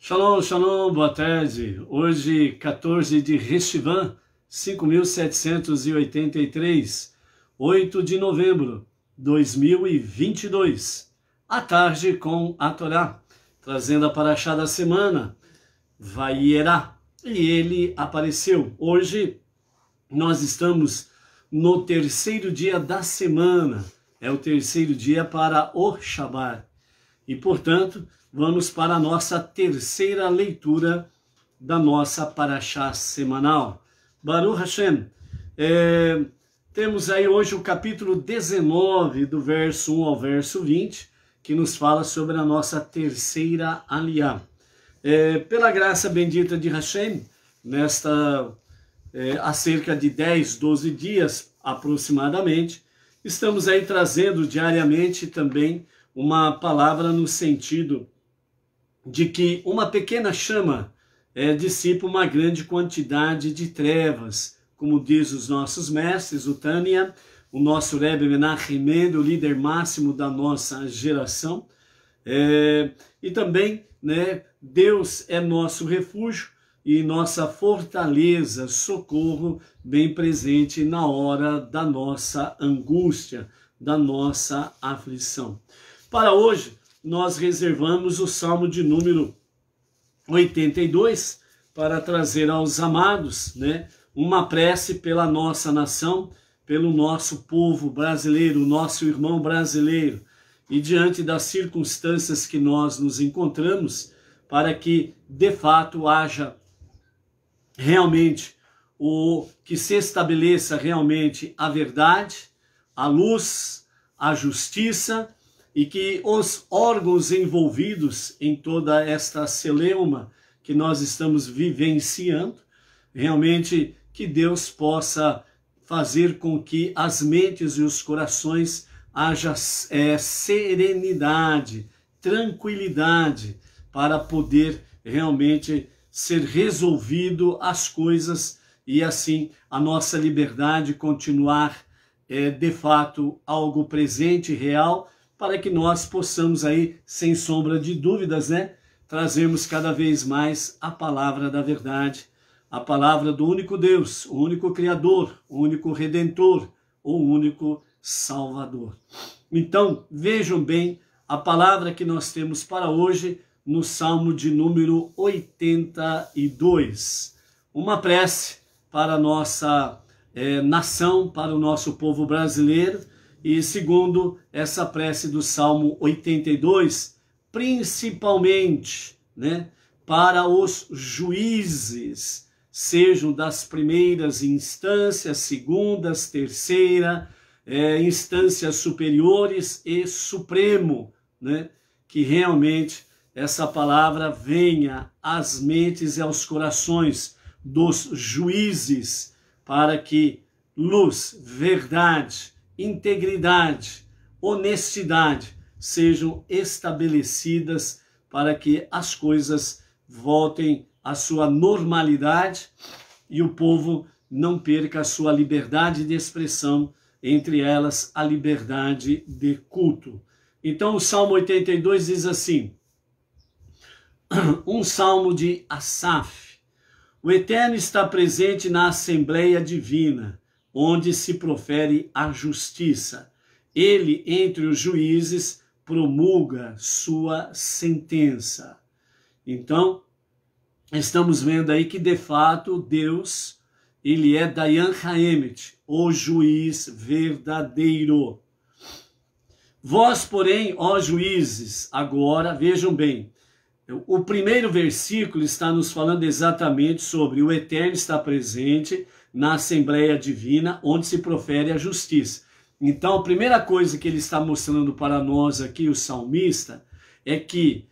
Shalom, shalom, boa tarde. Hoje, 14 de Reshvan, 5.783, 8 de novembro de 2022. À tarde com a Torá, trazendo a paraxá da semana, Vayera, e ele apareceu. Hoje, nós estamos no terceiro dia da semana, é o terceiro dia para o Shabat. E, portanto, vamos para a nossa terceira leitura da nossa paraxá semanal. Baruch Hashem. Temos aí hoje o capítulo 19, do verso 1 ao verso 20, que nos fala sobre a nossa terceira aliá. Pela graça bendita de Hashem, há cerca de 10, 12 dias aproximadamente, estamos aí trazendo diariamente também uma palavra no sentido de que uma pequena chama dissipa uma grande quantidade de trevas, como diz os nossos mestres, o Tânia, o nosso Rebbe Menachem Mendel, o líder máximo da nossa geração, e também, Deus é nosso refúgio e nossa fortaleza, socorro bem presente na hora da nossa angústia, da nossa aflição. Para hoje, nós reservamos o Salmo de número 82 para trazer aos amados, uma prece pela nossa nação, pelo nosso povo brasileiro, nosso irmão brasileiro, e diante das circunstâncias que nós nos encontramos, para que, de fato, haja realmente que se estabeleça realmente a verdade, a luz, a justiça, e que os órgãos envolvidos em toda esta celeuma que nós estamos vivenciando, realmente que Deus possa fazer com que as mentes e os corações haja serenidade, tranquilidade, para poder realmente ser resolvido as coisas e assim a nossa liberdade continuar de fato algo presente e real, para que nós possamos aí, sem sombra de dúvidas, trazermos cada vez mais a palavra da verdade, a palavra do único Deus, o único Criador, o único Redentor, o único Salvador. Então, vejam bem a palavra que nós temos para hoje no Salmo de número 82. Uma prece para a nossa nação, para o nosso povo brasileiro, e segundo essa prece do Salmo 82, principalmente para os juízes, sejam das primeiras instâncias, segundas, terceira, instâncias superiores e supremo, que realmente essa palavra venha às mentes e aos corações dos juízes, para que luz, verdade, integridade, honestidade sejam estabelecidas, para que as coisas voltem à sua normalidade e o povo não perca a sua liberdade de expressão, entre elas a liberdade de culto. Então o Salmo 82 diz assim, um salmo de Asaf: o Eterno está presente na Assembleia Divina, onde se profere a justiça. Ele, entre os juízes, promulga sua sentença. Então, estamos vendo aí que, de fato, Deus, ele é Dayan Haemet, o juiz verdadeiro. Vós, porém, ó juízes, agora, vejam bem, o primeiro versículo está nos falando exatamente sobre o Eterno estar presente na Assembleia Divina, onde se profere a justiça. Então, a primeira coisa que ele está mostrando para nós aqui, o salmista, é que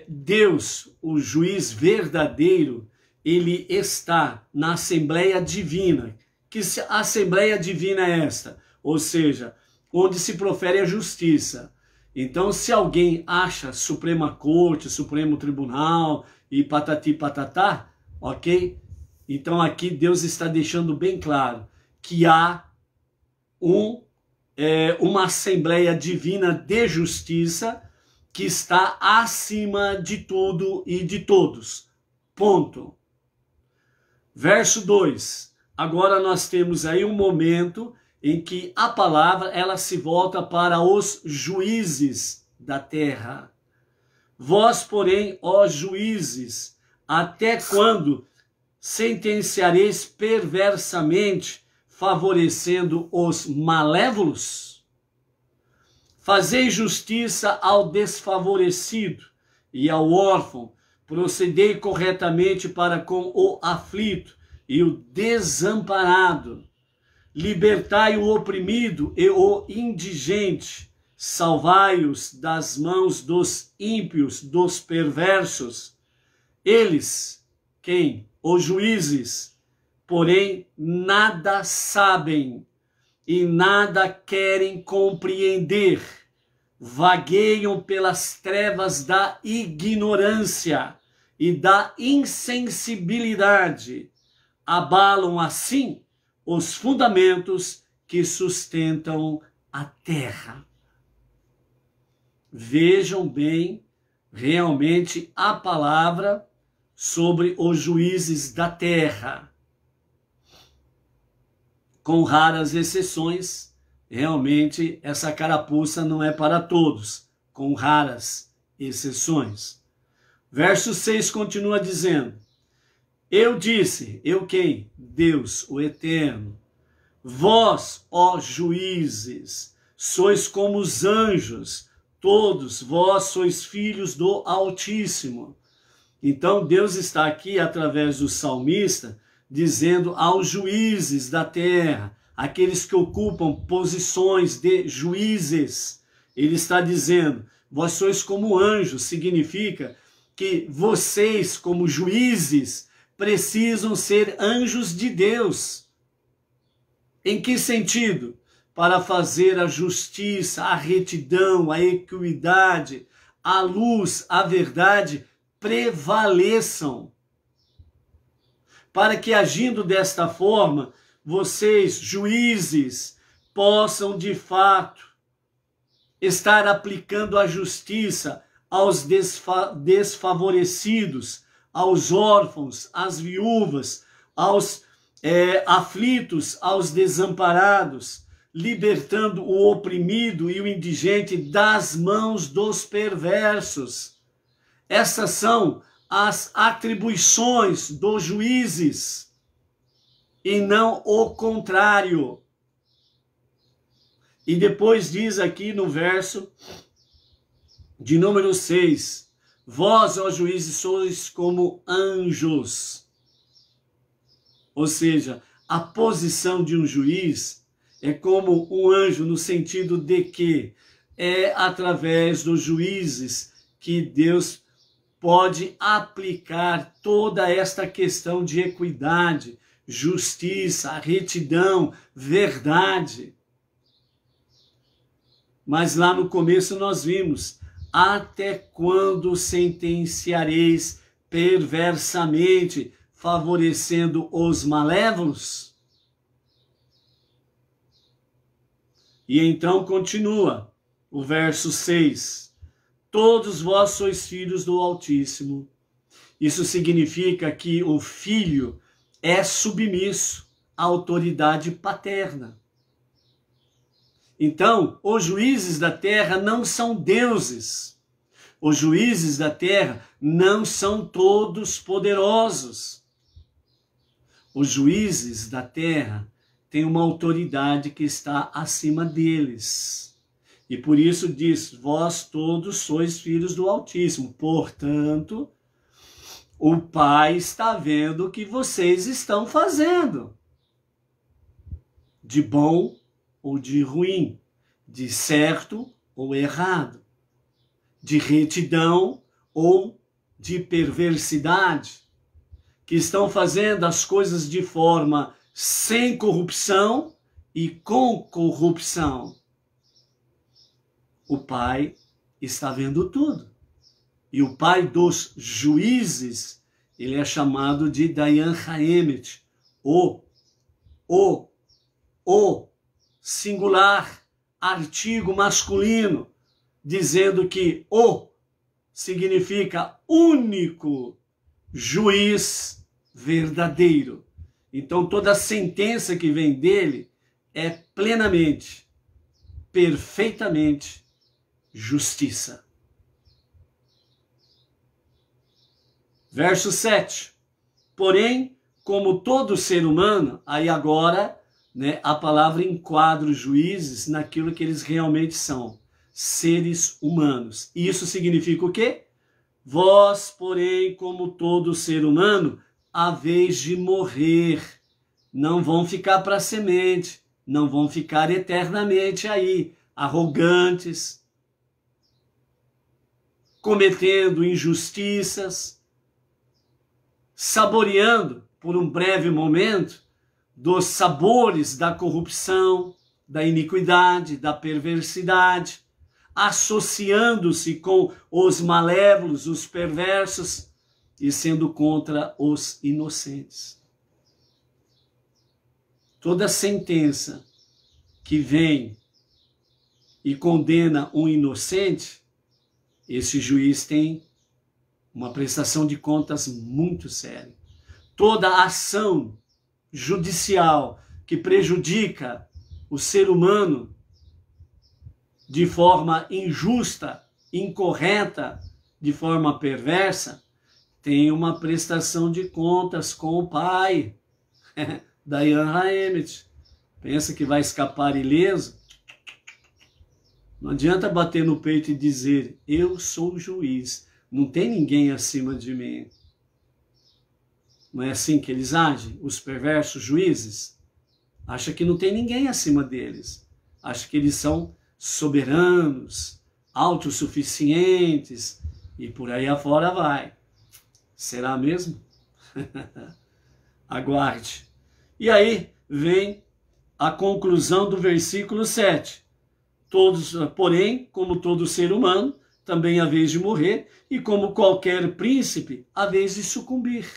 Deus, o juiz verdadeiro, ele está na Assembleia Divina. Que Assembleia Divina é esta? Ou seja, onde se profere a justiça. Então, se alguém acha Suprema Corte, Supremo Tribunal e patati patatá, ok? Então aqui Deus está deixando bem claro que há uma Assembleia Divina de Justiça que está acima de tudo e de todos. Ponto. Verso 2. Agora nós temos aí um momento em que a palavra ela se volta para os juízes da terra. Vós, porém, ó juízes, até quando sentenciareis perversamente, favorecendo os malévolos? Fazei justiça ao desfavorecido e ao órfão, procedei corretamente para com o aflito e o desamparado. Libertai o oprimido e o indigente, salvai-os das mãos dos ímpios, dos perversos. Eles, quem? Os juízes, porém nada sabem e nada querem compreender. Vagueiam pelas trevas da ignorância e da insensibilidade. Abalam assim os fundamentos que sustentam a terra. Vejam bem, realmente, a palavra sobre os juízes da terra. Com raras exceções, realmente essa carapuça não é para todos, com raras exceções. Verso 6 continua dizendo: eu disse, eu quem? Deus, o Eterno. Vós, ó juízes, sois como os anjos, todos vós sois filhos do Altíssimo. Então Deus está aqui, através do salmista, dizendo aos juízes da terra, aqueles que ocupam posições de juízes, ele está dizendo, vós sois como anjos, significa que vocês, como juízes, precisam ser anjos de Deus. Em que sentido? Para fazer a justiça, a retidão, a equidade, a luz, a verdade prevaleçam. Para que agindo desta forma, vocês, juízes, possam de fato estar aplicando a justiça aos desfavorecidos, aos órfãos, às viúvas, aos aflitos, aos desamparados, libertando o oprimido e o indigente das mãos dos perversos. Essas são as atribuições dos juízes, e não o contrário. E depois diz aqui no verso de número 6, vós, ó juízes, sois como anjos. Ou seja, a posição de um juiz é como um anjo, no sentido de que é através dos juízes que Deus pode aplicar toda esta questão de equidade, justiça, retidão, verdade. Mas lá no começo nós vimos, até quando sentenciareis perversamente, favorecendo os malévolos? E então continua o verso 6. Todos vós sois filhos do Altíssimo. Isso significa que o filho é submisso à autoridade paterna. Então, os juízes da terra não são deuses. Os juízes da terra não são todos poderosos. Os juízes da terra têm uma autoridade que está acima deles. E por isso diz, vós todos sois filhos do Altíssimo. Portanto, o Pai está vendo o que vocês estão fazendo. De bom ou de ruim, de certo ou errado, de retidão ou de perversidade, que estão fazendo as coisas de forma sem corrupção e com corrupção. O Pai está vendo tudo. E o Pai dos juízes, ele é chamado de Dayan Haemet, o singular, artigo masculino, dizendo que o significa único juiz verdadeiro. Então toda sentença que vem dele é plenamente, perfeitamente justiça. Verso 7. Porém, como todo ser humano, aí agora, né, a palavra enquadra os juízes naquilo que eles realmente são, seres humanos. E isso significa o quê? Vós, porém, como todo ser humano, haveis de morrer. Não vão ficar para a semente, não vão ficar eternamente aí, arrogantes, cometendo injustiças, saboreando por um breve momento dos sabores da corrupção, da iniquidade, da perversidade, associando-se com os malévolos, os perversos e sendo contra os inocentes. Toda sentença que vem e condena um inocente, esse juiz tem uma prestação de contas muito séria. Toda ação judicial que prejudica o ser humano de forma injusta, incorreta, de forma perversa, tem uma prestação de contas com o Pai. Diane Haemmet. Pensa que vai escapar ileso? Não adianta bater no peito e dizer, eu sou o juiz. Não tem ninguém acima de mim. Não é assim que eles agem? Os perversos juízes? Acham que não tem ninguém acima deles. Acham que eles são soberanos, autossuficientes e por aí afora vai. Será mesmo? Aguarde. E aí vem a conclusão do versículo 7. Todos, porém, como todo ser humano, também há vez de morrer, e como qualquer príncipe, há vez de sucumbir.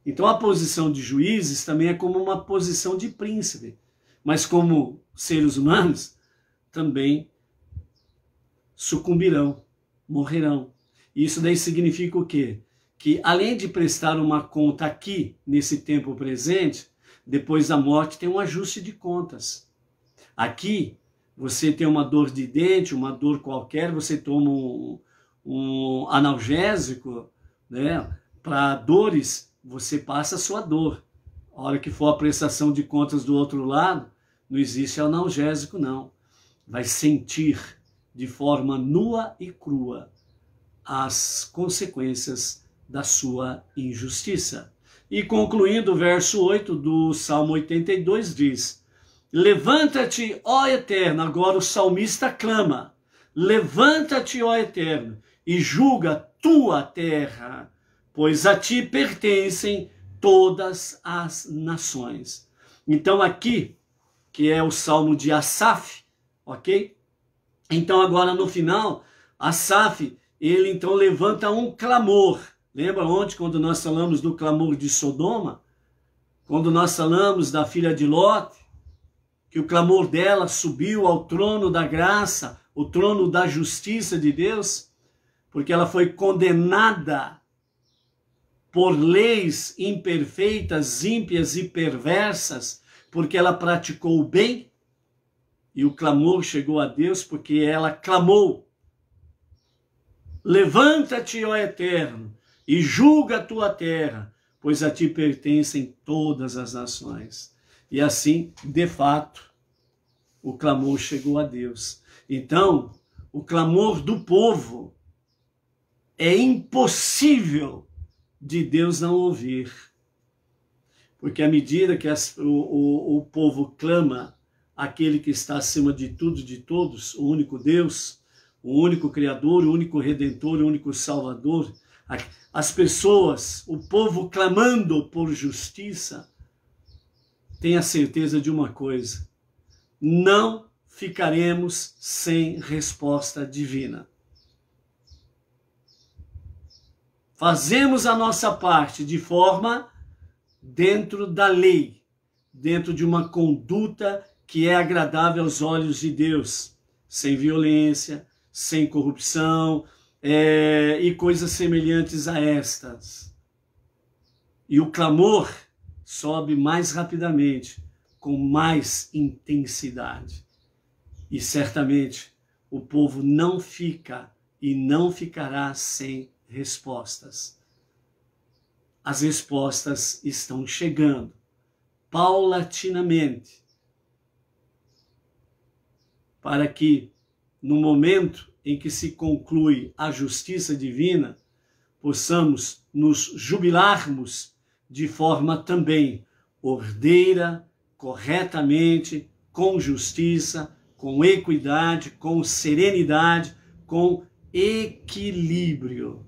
Então a posição de juízes também é como uma posição de príncipe, mas como seres humanos, também sucumbirão, morrerão. Isso daí significa o quê? Que além de prestar uma conta aqui, nesse tempo presente, depois da morte tem um ajuste de contas. Aqui, você tem uma dor de dente, uma dor qualquer, você toma um analgésico, né? Para dores, você passa a sua dor. A hora que for a prestação de contas do outro lado, não existe analgésico, não. Vai sentir de forma nua e crua as consequências da sua injustiça. E concluindo o verso 8 do Salmo 82 diz: levanta-te, ó Eterno, agora o salmista clama, levanta-te, ó Eterno, e julga tua terra, pois a ti pertencem todas as nações. Então aqui, que é o Salmo de Asaf, ok? Então agora no final, Asaf, ele então levanta um clamor. Lembra ontem quando nós falamos do clamor de Sodoma? Quando nós falamos da filha de Lot, que o clamor dela subiu ao trono da graça, o trono da justiça de Deus, porque ela foi condenada por leis imperfeitas, ímpias e perversas, porque ela praticou o bem, e o clamor chegou a Deus porque ela clamou: levanta-te, ó Eterno, e julga a tua terra, pois a ti pertencem todas as nações. E assim, de fato, o clamor chegou a Deus. Então, o clamor do povo é impossível de Deus não ouvir. Porque à medida que o povo clama aquele que está acima de tudo e de todos, o único Deus, o único Criador, o único Redentor, o único Salvador, as pessoas, o povo clamando por justiça, tenha certeza de uma coisa: não ficaremos sem resposta divina. Fazemos a nossa parte de forma dentro da lei, dentro de uma conduta que é agradável aos olhos de Deus, sem violência, sem corrupção, e coisas semelhantes a estas. E o clamor sobe mais rapidamente, com mais intensidade. E certamente o povo não fica e não ficará sem respostas. As respostas estão chegando paulatinamente, para que no momento em que se conclui a justiça divina, possamos nos jubilarmos de forma também ordeira, corretamente, com justiça, com equidade, com serenidade, com equilíbrio.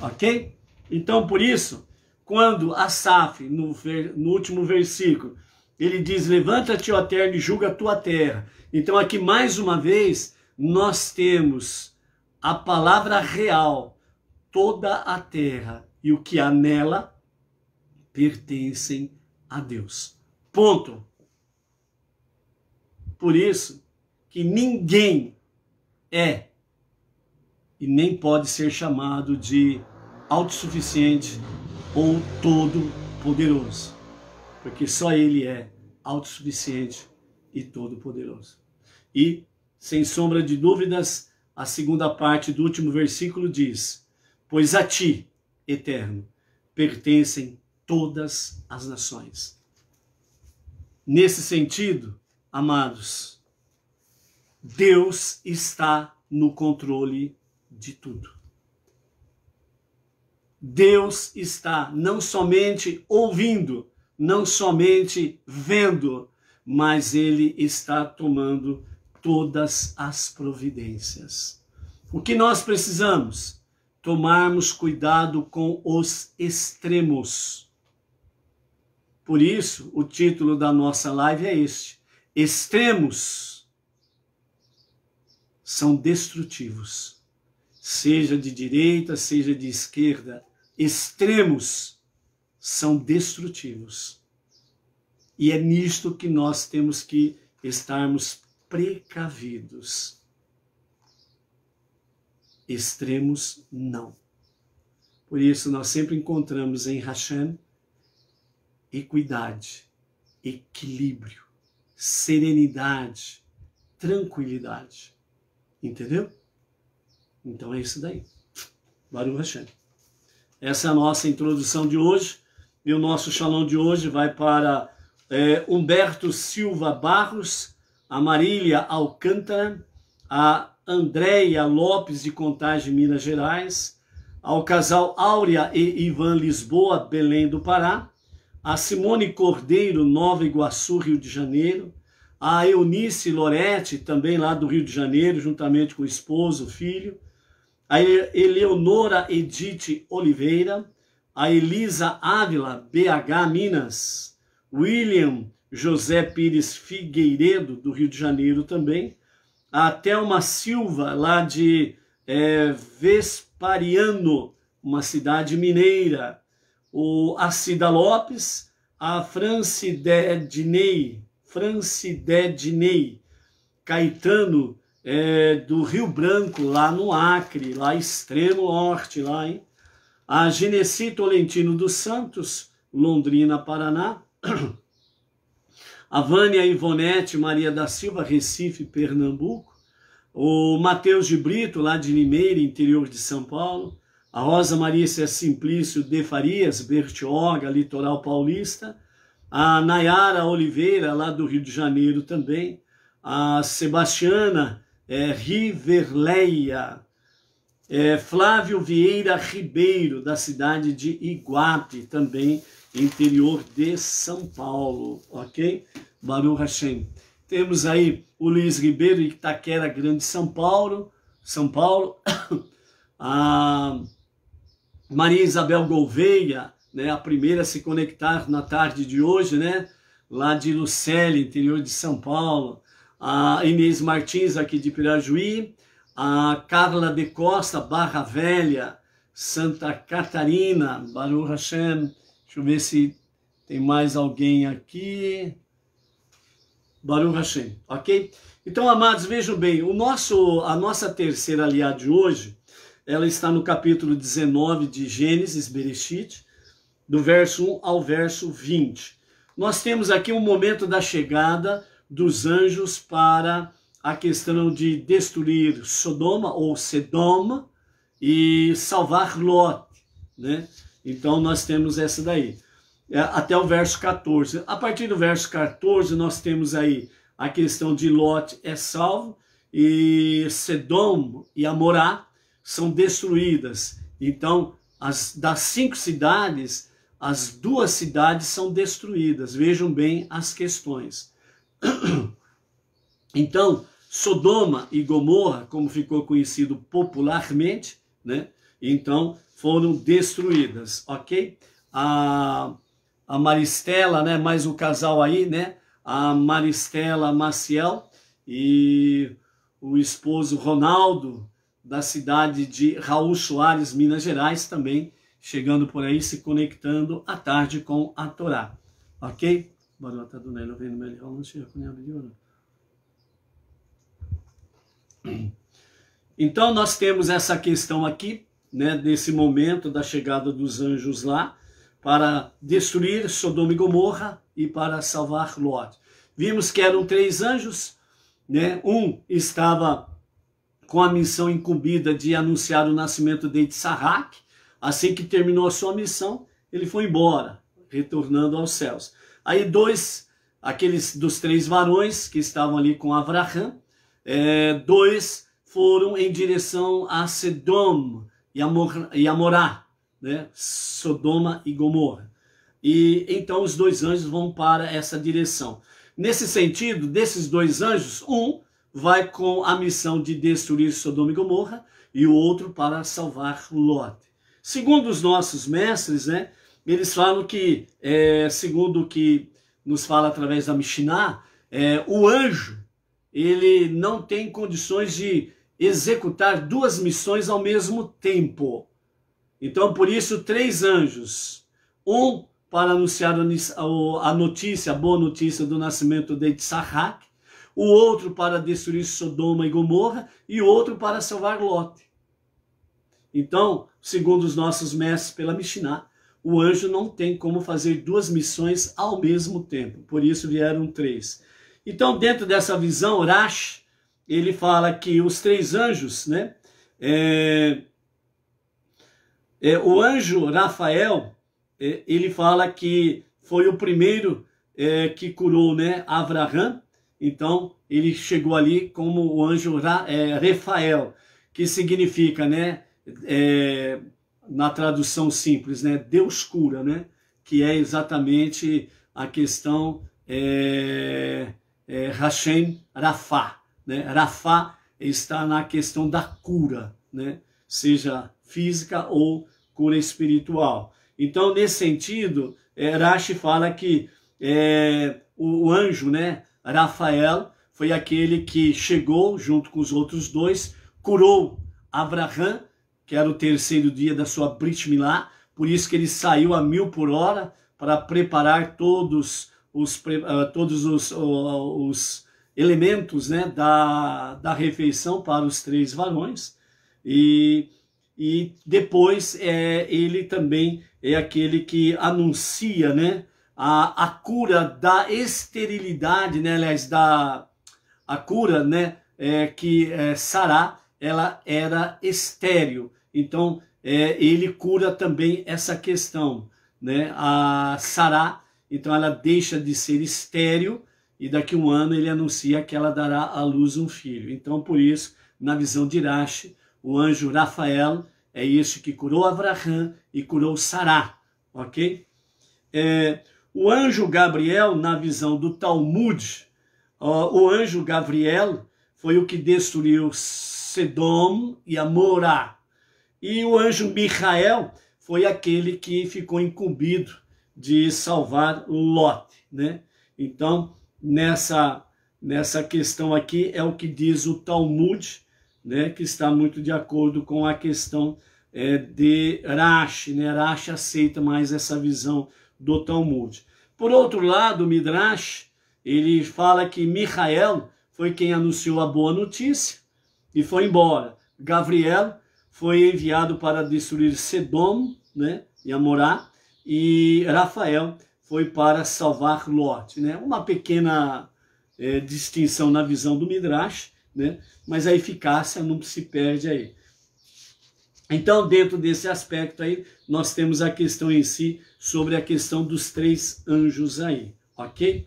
Ok? Então, por isso, quando Asaf, no último versículo, ele diz, levanta-te, ó terra, e julga a tua terra. Então, aqui, mais uma vez, nós temos a palavra real, toda a terra e o que há nela pertencem a Deus. Ponto. Por isso que ninguém é e nem pode ser chamado de autossuficiente ou todo-poderoso, porque só Ele é autossuficiente e todo-poderoso. E, sem sombra de dúvidas, a segunda parte do último versículo diz, pois a ti, Eterno, pertencem todas as nações. Nesse sentido, amados, Deus está no controle de tudo. Deus está não somente ouvindo, não somente vendo, mas Ele está tomando todas as providências. O que nós precisamos? Tomarmos cuidado com os extremos. Por isso, o título da nossa live é este: extremos são destrutivos. Seja de direita, seja de esquerda, extremos são destrutivos. E é nisto que nós temos que estarmos precavidos. Extremos não. Por isso nós sempre encontramos em Hashem equidade, equilíbrio, serenidade, tranquilidade. Entendeu? Então é isso daí. Baruch Hashem. Essa é a nossa introdução de hoje. E o nosso shalom de hoje vai para Humberto Silva Barros, a Marília Alcântara, a Andréia Lopes de Contagem, Minas Gerais, ao casal Áurea e Ivan Lisboa, Belém do Pará, a Simone Cordeiro, Nova Iguaçu, Rio de Janeiro, a Eunice Loretti, também lá do Rio de Janeiro, juntamente com o esposo, o filho, a Eleonora Edith Oliveira, a Elisa Ávila, BH, Minas, William José Pires Figueiredo, do Rio de Janeiro também, a Thelma Silva, lá de Vespariano, uma cidade mineira, a Cida Lopes, a Francidednei Caetano, do Rio Branco, lá no Acre, lá extremo norte, lá, hein? A Genesi Tolentino dos Santos, Londrina, Paraná, a Vânia Ivonete Maria da Silva, Recife, Pernambuco, o Matheus de Brito, lá de Limeira, interior de São Paulo, a Rosa Marícia Simplício de Farias, Bertioga, litoral paulista, a Nayara Oliveira, lá do Rio de Janeiro também, a Sebastiana Riverleia, Flávio Vieira Ribeiro, da cidade de Iguape, também interior de São Paulo, ok? Baruch Hashem. Temos aí o Luiz Ribeiro, Itaquera Grande, São Paulo, a Maria Isabel Gouveia, né, a primeira a se conectar na tarde de hoje, né, lá de Lucélia, interior de São Paulo, a Inês Martins, aqui de Pirajuí, a Carla de Costa, Barra Velha, Santa Catarina, Baruch Hashem. Deixa eu ver se tem mais alguém aqui. Baruch Hashem, ok? Então, amados, vejam bem, a nossa terceira aliá de hoje, ela está no capítulo 19 de Gênesis, Bereshit, do verso 1 ao verso 20. Nós temos aqui um momento da chegada dos anjos para a questão de destruir Sodoma ou Sedoma e salvar Lot, né? Então nós temos essa daí, até o verso 14. A partir do verso 14 nós temos aí a questão de Lot é salvo e Sedom e Amorá são destruídas. Então, das 5 cidades, as 2 cidades são destruídas. Vejam bem as questões. Então, Sodoma e Gomorra, como ficou conhecido popularmente, né? Então, foram destruídas, ok? A Maristela, né? Mais um casal aí, né? A Maristela Maciel e o esposo Ronaldo, da cidade de Raul Soares, Minas Gerais, também chegando por aí, se conectando à tarde com a Torá, ok? Então nós temos essa questão aqui, né, desse momento da chegada dos anjos lá, para destruir Sodoma e Gomorra e para salvar Lot. Vimos que eram 3 anjos, né? Um estava com a missão incumbida de anunciar o nascimento de Itzarraque. Assim que terminou a sua missão, ele foi embora, retornando aos céus. Aí 2, aqueles dos 3 varões que estavam ali com Avraham, 2 foram em direção a Sedom e Amorá, né? Sodoma e Gomorra. E então os 2 anjos vão para essa direção. Nesse sentido, desses 2 anjos, um vai com a missão de destruir Sodoma e Gomorra e o outro para salvar Lot. Segundo os nossos mestres, né, eles falam que, segundo o que nos fala através da Mishnah, o anjo, ele não tem condições de executar 2 missões ao mesmo tempo. Então, por isso, 3 anjos. Um para anunciar a notícia, a boa notícia do nascimento de Itzarraque, o outro para destruir Sodoma e Gomorra e o outro para salvar Lot. Então, segundo os nossos mestres pela Mishnah, o anjo não tem como fazer 2 missões ao mesmo tempo. Por isso vieram 3. Então, dentro dessa visão, Rashi, ele fala que os 3 anjos, né? O anjo Rafael, ele fala que foi o primeiro que curou, né, Avraham. Então, ele chegou ali como o anjo Rafael, que significa, né, na tradução simples, né, Deus cura, né, que é exatamente a questão Hashem Rafá, né, Rafá está na questão da cura, né, seja física ou cura espiritual. Então, nesse sentido, Rashi fala que o anjo, né, Rafael, foi aquele que chegou junto com os outros 2, curou Avraham, que era o 3º dia da sua Brit Milá, por isso que ele saiu a 1000 por hora para preparar todos os elementos, né, da refeição para os 3 varões. E depois ele também é aquele que anuncia, né, a cura da esterilidade, né, aliás, a cura, né, que Sará, ela era estéril. Então, ele cura também essa questão, né, a Sará, então ela deixa de ser estéril e daqui a 1 ano ele anuncia que ela dará à luz um filho. Então, por isso, na visão de Rashi, o anjo Rafael é esse que curou Avraham e curou Sará, ok? O anjo Gabriel, na visão do Talmud, o anjo Gabriel foi o que destruiu Sedom e Amorá. E o anjo Michael foi aquele que ficou incumbido de salvar Lot, né? Então, nessa questão aqui é o que diz o Talmud, né, que está muito de acordo com a questão de Rashi, né? Rashi aceita mais essa visão do Talmud. Por outro lado, o Midrash, ele fala que Michael foi quem anunciou a boa notícia e foi embora. Gabriel foi enviado para destruir Sedom, né, e Amorá, e Rafael foi para salvar Lot, né? Uma pequena distinção na visão do Midrash, né? Mas a eficácia não se perde aí. Então, dentro desse aspecto aí, nós temos a questão em si sobre a questão dos 3 anjos aí, ok?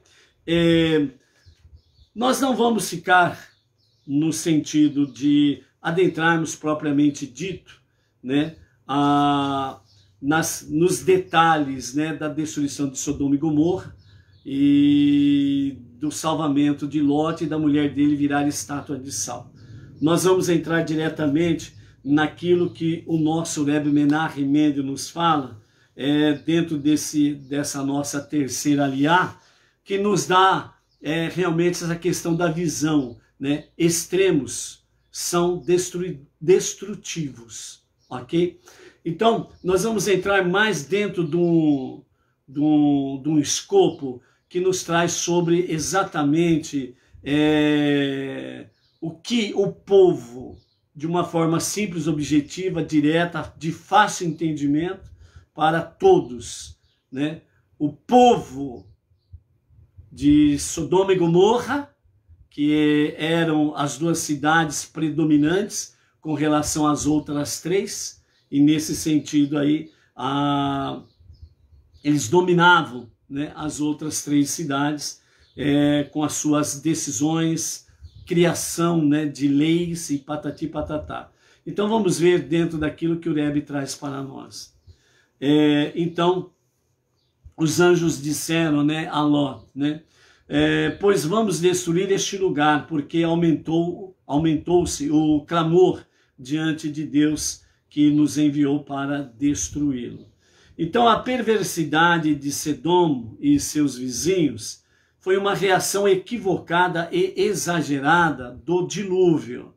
Nós não vamos ficar no sentido de adentrarmos propriamente dito, né, nos detalhes, né, da destruição de Sodoma e Gomorra e do salvamento de Lot e da mulher dele virar estátua de sal. Nós vamos entrar diretamente naquilo que o nosso Rebbe Menachem Mendel nos fala, dentro dessa nossa terceira aliá, que nos dá realmente essa questão da visão, né? Extremos são destrutivos, ok? Então, nós vamos entrar mais dentro de um escopo que nos traz sobre exatamente o que o povo, de uma forma simples, objetiva, direta, de fácil entendimento para todos, né? O povo de Sodoma e Gomorra, que eram as 2 cidades predominantes com relação às outras 3, e nesse sentido aí, eles dominavam, né, as outras 3 cidades com as suas decisões, criação, né, de leis e patati patatá. Então vamos ver dentro daquilo que o Rebbe traz para nós. Então, os anjos disseram, né, a Ló, né, pois vamos destruir este lugar, porque aumentou-se o clamor diante de Deus que nos enviou para destruí-lo. Então a perversidade de Sedom e seus vizinhos foi uma reação equivocada e exagerada do dilúvio.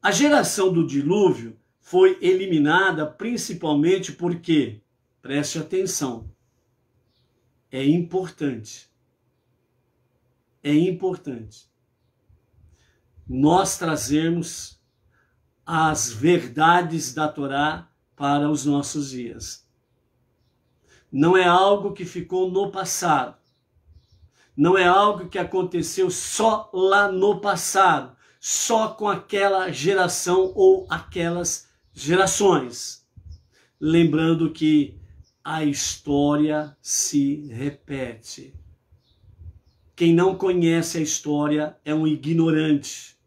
A geração do dilúvio foi eliminada principalmente porque, preste atenção, é importante nós trazermos as verdades da Torá para os nossos dias. Não é algo que ficou no passado. Não é algo que aconteceu só lá no passado, só com aquela geração ou aquelas gerações. Lembrando que a história se repete. Quem não conhece a história é um ignorante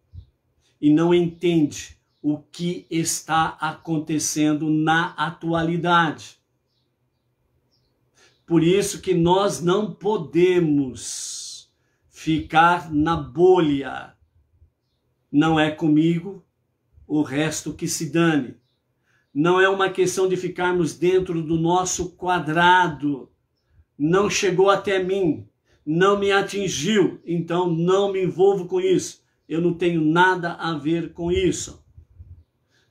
e não entende o que está acontecendo na atualidade. Por isso que nós não podemos ficar na bolha. Não é comigo, o resto que se dane. Não é uma questão de ficarmos dentro do nosso quadrado. Não chegou até mim, não me atingiu, então não me envolvo com isso. Eu não tenho nada a ver com isso.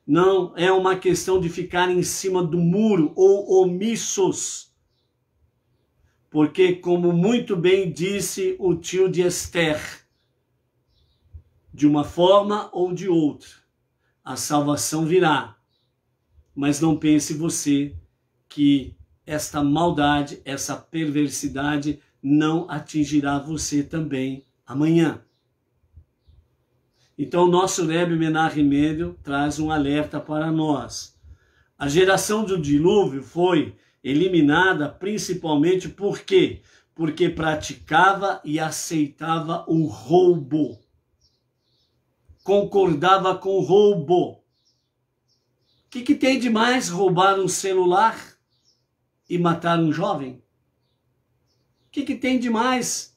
Não é uma questão de ficar em cima do muro ou omissos. Porque, como muito bem disse o tio de Esther, de uma forma ou de outra, a salvação virá. Mas não pense você que esta maldade, essa perversidade não atingirá você também amanhã. Então, o nosso Rebbe Menachem Mendel traz um alerta para nós. A geração do dilúvio foi eliminada principalmente por quê? Porque praticava e aceitava o roubo. Concordava com o roubo. O que tem de mais roubar um celular e matar um jovem? O que tem de mais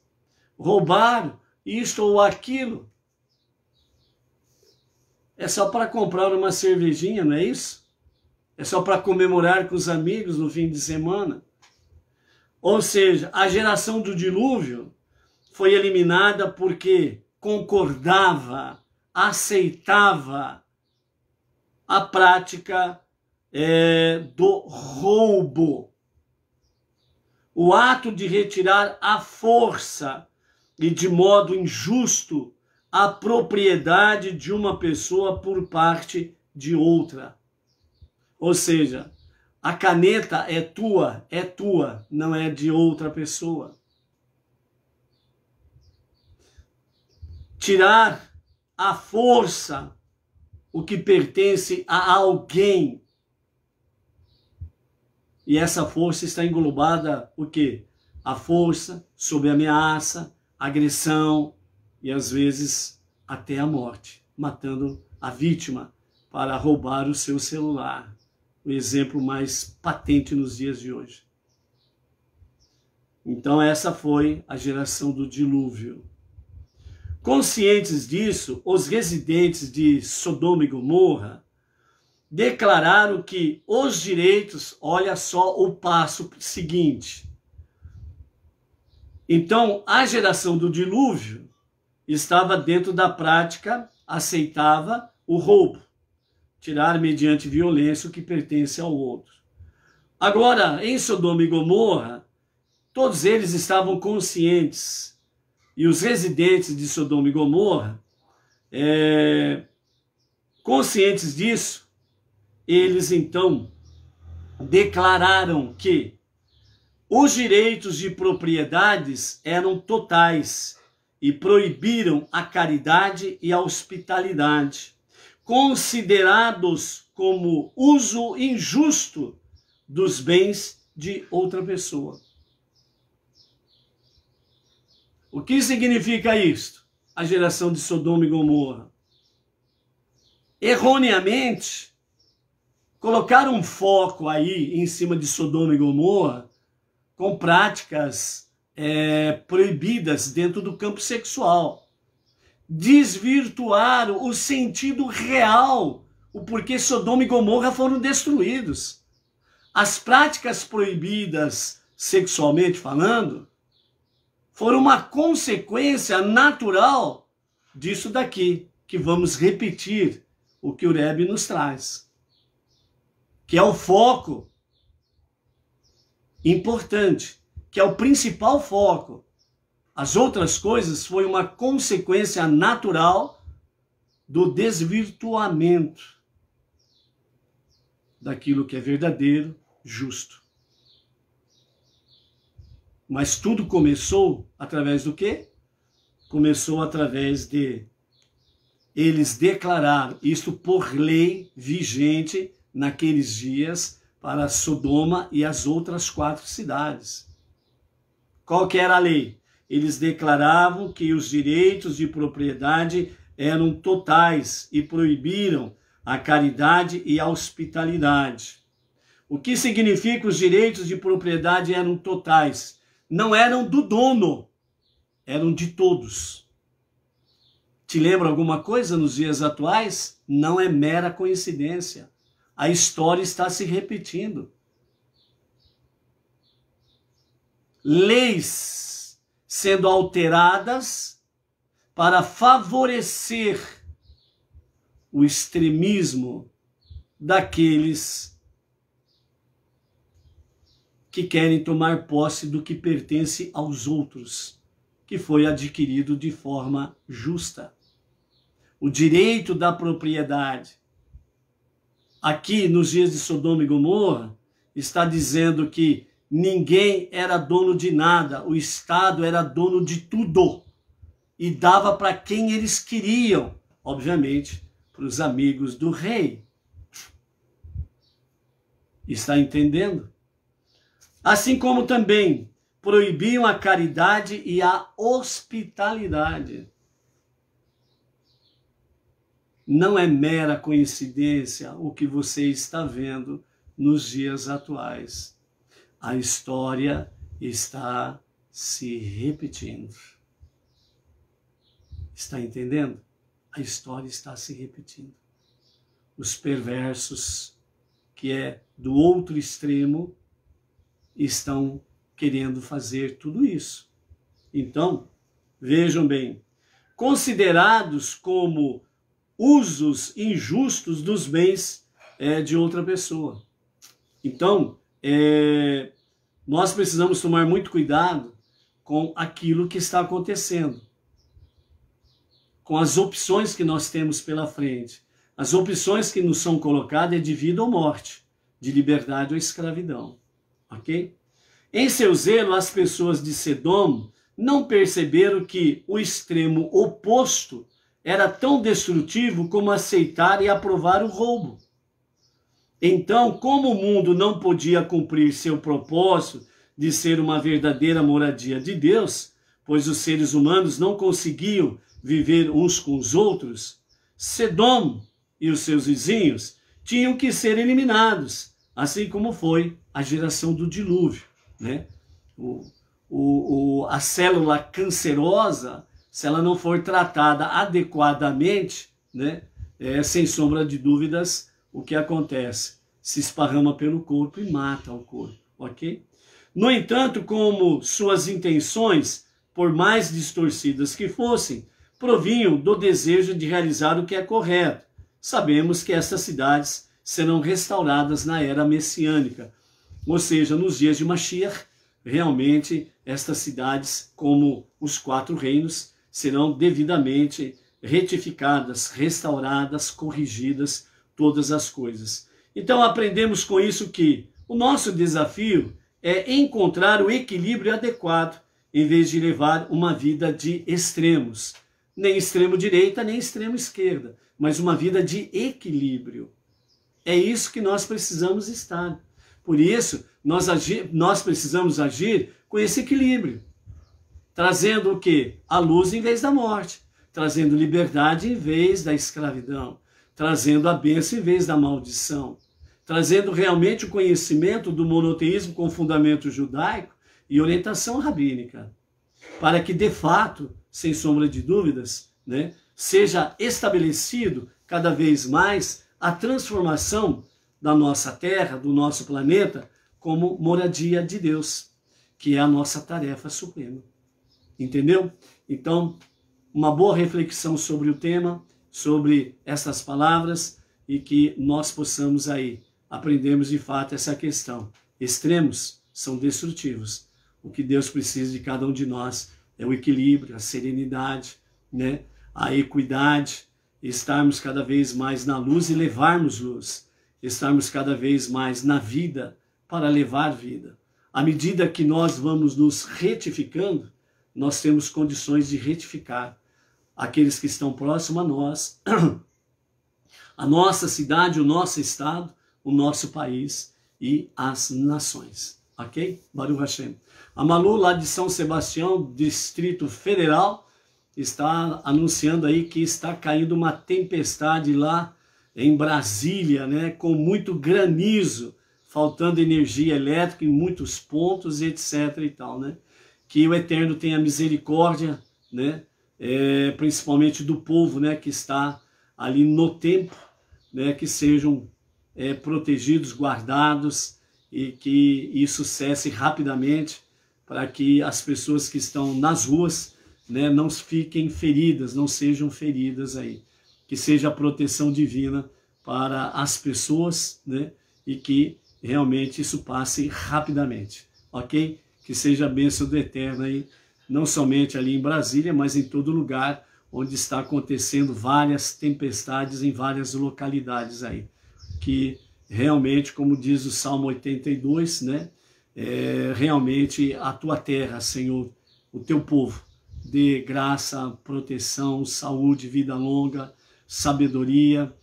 roubar isto ou aquilo? É só para comprar uma cervejinha, não é isso? É só para comemorar com os amigos no fim de semana. Ou seja, a geração do dilúvio foi eliminada porque concordava, aceitava a prática do roubo. O ato de retirar à força e de modo injusto a propriedade de uma pessoa por parte de outra. Ou seja, a caneta é tua, não é de outra pessoa. Tirar à força o que pertence a alguém. E essa força está englobada o quê? A força sob ameaça, agressão e às vezes até a morte, matando a vítima para roubar o seu celular. O exemplo mais patente nos dias de hoje. Então essa foi a geração do dilúvio. Conscientes disso, os residentes de Sodoma e Gomorra declararam que os direitos, olha só o passo seguinte. Então, a geração do dilúvio estava dentro da prática, aceitava o roubo, tirar mediante violência o que pertence ao outro. Agora, em Sodoma e Gomorra, todos eles estavam conscientes, e os residentes de Sodoma e Gomorra, conscientes disso, eles então declararam que os direitos de propriedades eram totais e proibiram a caridade e a hospitalidade, considerados como uso injusto dos bens de outra pessoa. O que significa isto? A geração de Sodoma e Gomorra. Erroneamente, colocaram um foco aí em cima de Sodoma e Gomorra com práticas proibidas dentro do campo sexual. Desvirtuaram o sentido real, o porquê Sodoma e Gomorra foram destruídos. As práticas proibidas sexualmente falando foram uma consequência natural disso daqui, que vamos repetir o que o Rebbe nos traz, que é o foco importante, que é o principal foco. As outras coisas foi uma consequência natural do desvirtuamento daquilo que é verdadeiro, justo. Mas tudo começou através do quê? Começou através de eles declararam, isto por lei vigente naqueles dias, para Sodoma e as outras 4 cidades. Qual que era a lei? Eles declaravam que os direitos de propriedade eram totais e proibiram a caridade e a hospitalidade. O que significa os direitos de propriedade eram totais? Não eram do dono, eram de todos. Te lembra alguma coisa nos dias atuais? Não é mera coincidência. A história está se repetindo. Leis sendo alteradas para favorecer o extremismo daqueles que querem tomar posse do que pertence aos outros, que foi adquirido de forma justa. O direito da propriedade. Aqui, nos dias de Sodoma e Gomorra, está dizendo que ninguém era dono de nada, o Estado era dono de tudo e dava para quem eles queriam, obviamente, para os amigos do rei. Está entendendo? Assim como também proibiam a caridade e a hospitalidade. Não é mera coincidência o que você está vendo nos dias atuais. A história está se repetindo. Está entendendo? A história está se repetindo. Os perversos, que é do outro extremo, estão querendo fazer tudo isso. Então, vejam bem, considerados como usos injustos dos bens de outra pessoa. Então, nós precisamos tomar muito cuidado com aquilo que está acontecendo. com as opções que nós temos pela frente. As opções que nos são colocadas é de vida ou morte, de liberdade ou escravidão. Ok? Em seu zelo, as pessoas de Sedom não perceberam que o extremo oposto era tão destrutivo como aceitar e aprovar o roubo. Então, como o mundo não podia cumprir seu propósito de ser uma verdadeira moradia de Deus, pois os seres humanos não conseguiam viver uns com os outros, Sedom e os seus vizinhos tinham que ser eliminados, assim como foi a geração do dilúvio, né? A célula cancerosa, se ela não for tratada adequadamente, né, sem sombra de dúvidas, o que acontece? Se esparrama pelo corpo e mata o corpo, ok? No entanto, como suas intenções, por mais distorcidas que fossem, provinham do desejo de realizar o que é correto, sabemos que essas cidades serão restauradas na era messiânica, ou seja, nos dias de Mashiach, realmente estas cidades, como os 4 reinos, serão devidamente retificadas, restauradas, corrigidas, todas as coisas. Então aprendemos com isso que o nosso desafio é encontrar o equilíbrio adequado, em vez de levar uma vida de extremos, nem extremo direita, nem extremo esquerda, mas uma vida de equilíbrio. É isso que nós precisamos estar. Por isso, nós precisamos agir com esse equilíbrio, trazendo o quê? A luz em vez da morte, trazendo liberdade em vez da escravidão, trazendo a bênção em vez da maldição, trazendo realmente o conhecimento do monoteísmo com fundamento judaico e orientação rabínica, para que, de fato, sem sombra de dúvidas, né, seja estabelecido cada vez mais a transformação da nossa terra, do nosso planeta, como moradia de Deus, que é a nossa tarefa suprema. Entendeu? Então, uma boa reflexão sobre o tema, sobre essas palavras, e que nós possamos aí aprendermos de fato essa questão. Extremos são destrutivos. O que Deus precisa de cada um de nós é o equilíbrio, a serenidade, né? A equidade, estarmos cada vez mais na luz e levarmos luz, estarmos cada vez mais na vida para levar vida. À medida que nós vamos nos retificando, nós temos condições de retificar aqueles que estão próximos a nós, a nossa cidade, o nosso estado, o nosso país e as nações. Ok? Baruch Hashem. A Malu, lá de São Sebastião, Distrito Federal, está anunciando aí que está caindo uma tempestade lá em Brasília, né, com muito granizo, faltando energia elétrica em muitos pontos, etc. e tal, né? Que o Eterno tenha misericórdia, né, principalmente do povo, né, que está ali no templo, né, que sejam protegidos, guardados, e que isso cesse rapidamente, para que as pessoas que estão nas ruas, né, não fiquem feridas, não sejam feridas aí. Que seja a proteção divina para as pessoas, né, e que realmente isso passe rapidamente, ok? Que seja a bênção do Eterno aí, não somente ali em Brasília, mas em todo lugar onde está acontecendo várias tempestades em várias localidades aí. Que realmente, como diz o Salmo 82, né, realmente a tua terra, Senhor, o teu povo, dê graça, proteção, saúde, vida longa, sabedoria,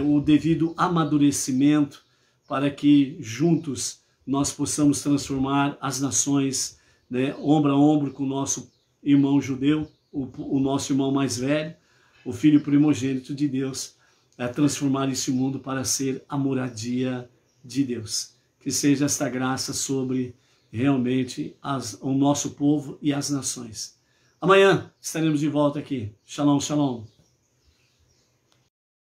o devido amadurecimento, para que juntos nós possamos transformar as nações, né, ombro a ombro com o nosso irmão judeu, o nosso irmão mais velho, o filho primogênito de Deus, transformar esse mundo para ser a moradia de Deus. Que seja esta graça sobre realmente o nosso povo e as nações. Amanhã estaremos de volta aqui. Shalom, shalom.